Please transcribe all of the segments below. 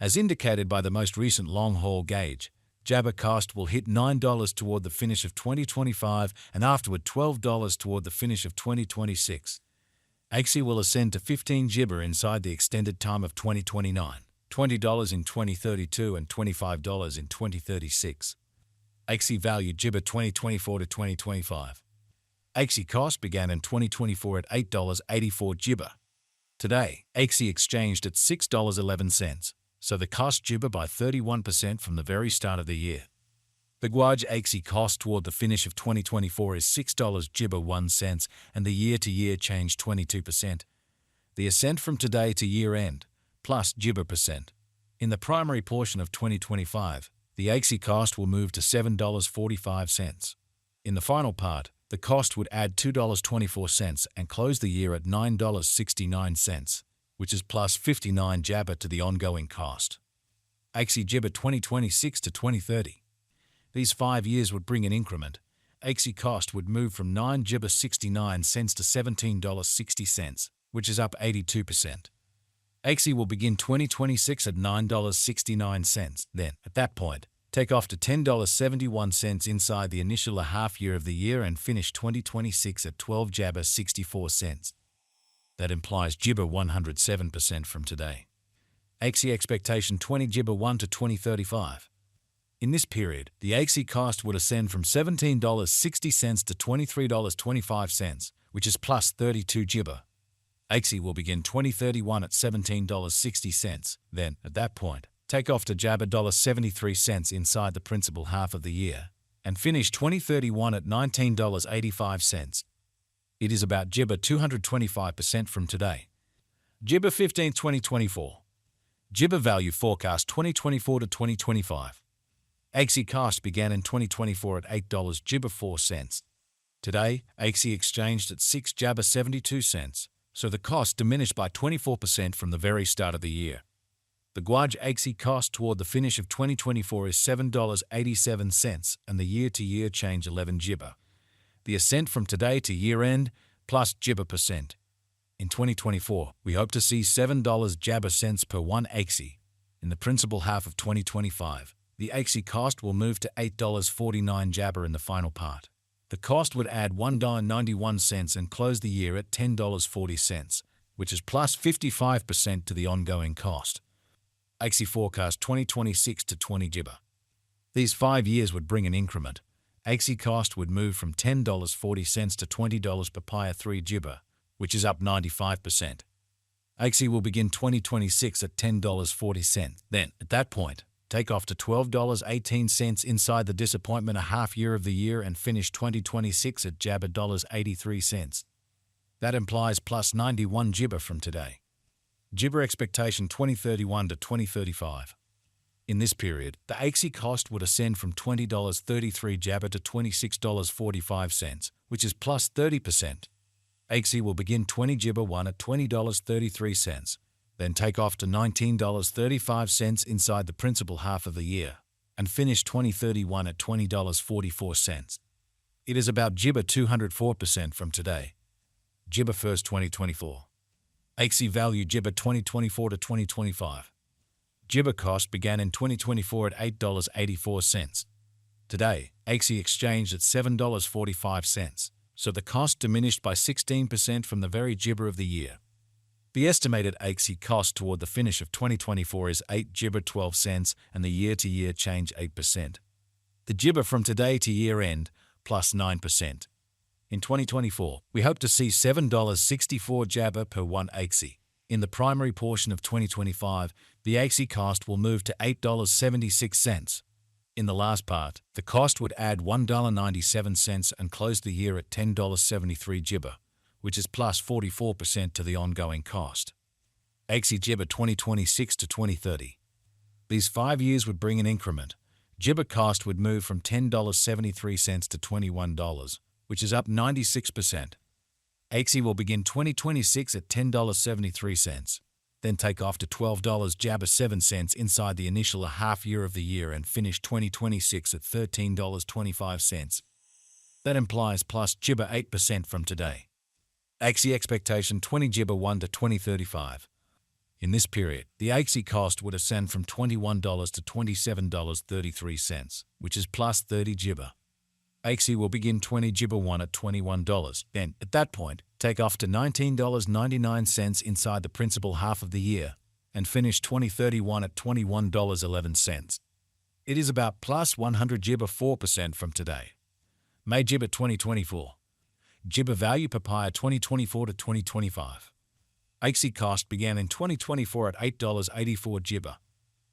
As indicated by the most recent long-haul gauge, Jabber cost will hit $9 toward the finish of 2025 and afterward $12 toward the finish of 2026. Axie will ascend to 15 Jibber inside the extended time of 2029, $20 in 2032 and $25 in 2036. Axie value Jibber 2024 to 2025. Axie cost began in 2024 at $8.84 Jibber. Today, Axie exchanged at $6.11, so the cost Jibber by 31% from the very start of the year. The Guaj Axie cost toward the finish of 2024 is $6 Jibber 1 cent, and the year-to-year change 22%. The ascent from today to year-end, plus Jibber percent. In the primary portion of 2025, the Axie cost will move to $7.45. In the final part, the cost would add $2.24 and close the year at $9.69, which is plus 59 Jabber to the ongoing cost. Axie Jibber 2026 to 2030. These 5 years would bring an increment. Axie cost would move from 9 Jibber 69 cents to $17.60, which is up 82%. Axie will begin 2026 at $9.69, then, at that point, take off to $10.71 inside the initial half year of the year and finish 2026 at 12 Jabber 64 cents. That implies Jibber 107% from today. Axie expectation 20 Jibber 1 to 2035. In this period, the Axie cost would ascend from $17.60 to $23.25, which is plus 32 Jibber. Axie will begin 2031 at $17.60, then, at that point, take off to Jabber $1.73 inside the principal half of the year, and finish 2031 at $19.85. It is about Jibber 225% from today. Jibber 15 2024. Jibber value forecast 2024 to 2025. Axie cost began in 2024 at $8 Jibber 4 cents. Today, Axie exchanged at 6 Jabber 72 cents, so the cost diminished by 24% from the very start of the year. The Guaj Axie cost toward the finish of 2024 is $7.87 and the year-to-year change 11 Jibber. The ascent from today to year-end, plus Jibber percent. In 2024, we hope to see $7 Jabber cents per 1 Axie. In the principal half of 2025, the Axie cost will move to $8.49 Jabber in the final part. The cost would add $1.91 and close the year at $10.40, which is plus 55% to the ongoing cost. Axie forecast 2026 to 20 Jibber. These 5 years would bring an increment. Axie cost would move from $10.40 to $20 per pair 3 Jibber, which is up 95%. Axie will begin 2026 at $10.40, then, at that point, take off to $12.18 inside the disappointment a half year of the year and finish 2026 at Jabber $1.83. That implies plus 91 Jibber from today. Jibber expectation 2031 to 2035. In this period, the Axie cost would ascend from $20.33 Jabber to $26.45, which is plus 30%. Axie will begin 20 Jibber 1 at $20.33, then take off to $19.35 inside the principal half of the year, and finish 2031 at $20.44. It is about Jibber 204% from today. Jibber 1st 2024. Axie value Jibber 2024 to 2025. Jibber cost began in 2024 at $8.84. Today, Axie exchanged at $7.45, so the cost diminished by 16% from the very Jibber of the year. The estimated Axie cost toward the finish of 2024 is 8 Jibber 12 cents and the year-to-year change 8%. The Jibber from today to year-end, plus 9%. In 2024, we hope to see $7.64 Jabber per 1 Axie. In the primary portion of 2025, the Axie cost will move to $8.76. In the last part, the cost would add $1.97 and close the year at $10.73 Jibber, which is plus 44% to the ongoing cost. Axie Jibber 2026 to 2030. These 5 years would bring an increment. Jibber cost would move from $10.73 to $21, which is up 96%. Axie will begin 2026 at $10.73, then take off to $12 Jabber 7 cents inside the initial half year of the year and finish 2026 at $13.25. That implies plus Jibber 8% from today. Axie expectation 20 Jibber 1 to 2035. In this period, the Axie cost would ascend from $21 to $27.33, which is plus 30 gibber. Axie will begin 20 gibber 1 at $21, then, at that point, take off to $19.99 inside the principal half of the year, and finish 2031 at $21.11. It is about plus 100 gibber 4% from today. May gibber 2024. Gibber value papaya 2024 to 2025. Axie cost began in 2024 at $8.84 gibber.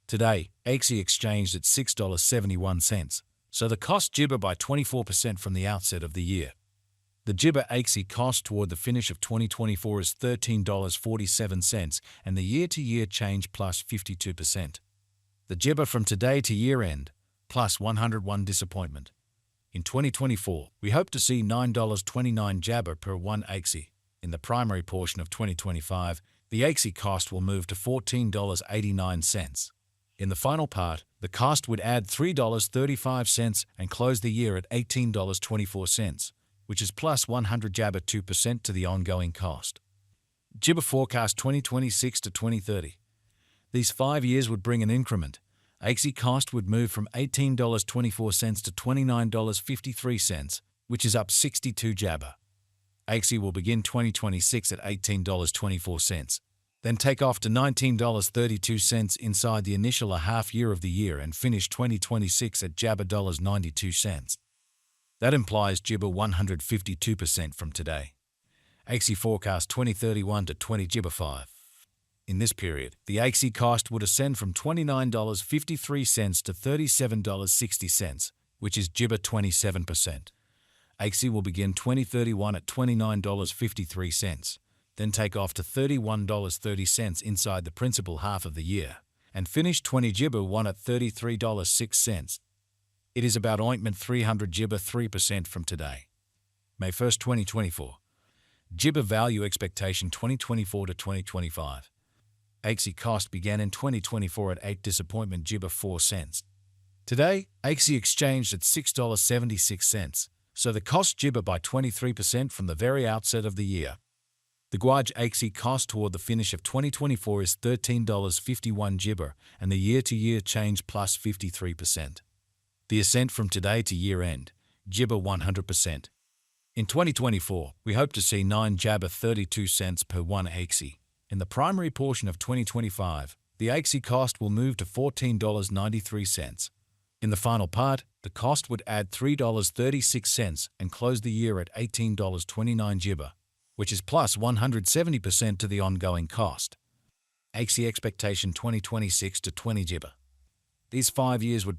Today, Axie exchanged at $6.71, so the cost gibber by 24% from the outset of the year. The gibber Axie cost toward the finish of 2024 is $13.47, and the year-to-year change plus 52%. The gibber from today to year-end, plus 101 disappointment. In 2024, we hope to see $9.29 jabber per 1 Axie. In the primary portion of 2025, the Axie cost will move to $14.89. In the final part, the cost would add $3.35 and close the year at $18.24, which is plus 100 jabber 2% to the ongoing cost. Gibber forecast 2026 to 2030. These 5 years would bring an increment. Axie cost would move from $18.24 to $29.53, which is up 62 jabber. Axie will begin 2026 at $18.24, then take off to $19.32 inside the initial half year of the year and finish 2026 at jabber $92. That implies gibber 152% from today. Axie forecast 2031 to 20 gibber 5. In this period, the Axie cost would ascend from $29.53 to $37.60, which is gibber 27%. Axie will begin 2031 at $29.53, then take off to $31.30 inside the principal half of the year, and finish 20 gibber 1 at $33.06. It is about ointment 300 gibber 3% from today. May 1st, 2024. Gibber value expectation 2024 to 2025. Axie cost began in 2024 at 8 disappointment gibber 4 cents. Today, Axie exchanged at $6.76, so the cost gibber by 23% from the very outset of the year. The Guaj Axie cost toward the finish of 2024 is $13.51 gibber, and the year-to-year change plus 53%. The ascent from today to year-end, gibber 100%. In 2024, we hope to see 9 jabber 32 cents per 1 Axie. In the primary portion of 2025, the Axie cost will move to $14.93. In the final part, the cost would add $3.36 and close the year at $18.29 gibber, which is plus 170% to the ongoing cost. Axie expectation 2026 to 20 gibber. These 5 years would bring